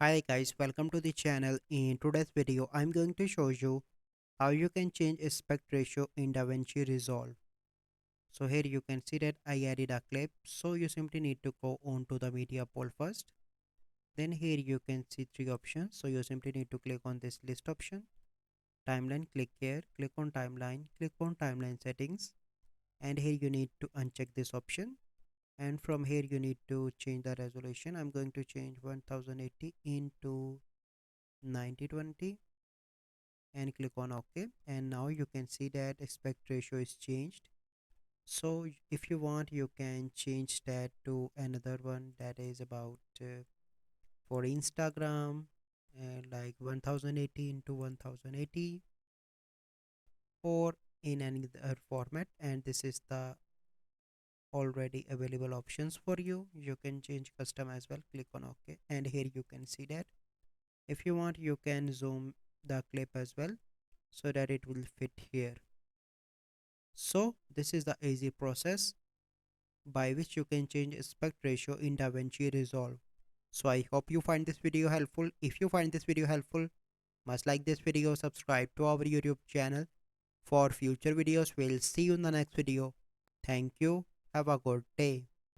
Hi guys, welcome to the channel. In today's video, I'm going to show you how you can change aspect ratio in Davinci Resolve. So here you can see that I added a clip. So you simply need to go on to the media pool first. Then here you can see three options. So you simply need to click on this list option. Timeline, click here, click on timeline settings. And here you need to uncheck this option. And from here you need to change the resolution. I'm going to change 1080 into 9020 and click on OK, and now you can see that aspect ratio is changed. So if you want, you can change that to another one that is about for Instagram, like 1080 into 1080 or in any other format, and this is the already available options for you. You can change custom as well. Click on OK, and here you can see that if you want, you can zoom the clip as well so that it will fit here. So this is the easy process by which you can change aspect ratio in Davinci Resolve. So I hope you find this video helpful. If you find this video helpful, must like this video, subscribe to our YouTube channel for future videos. We'll see you in the next video. Thank you. Have a good day.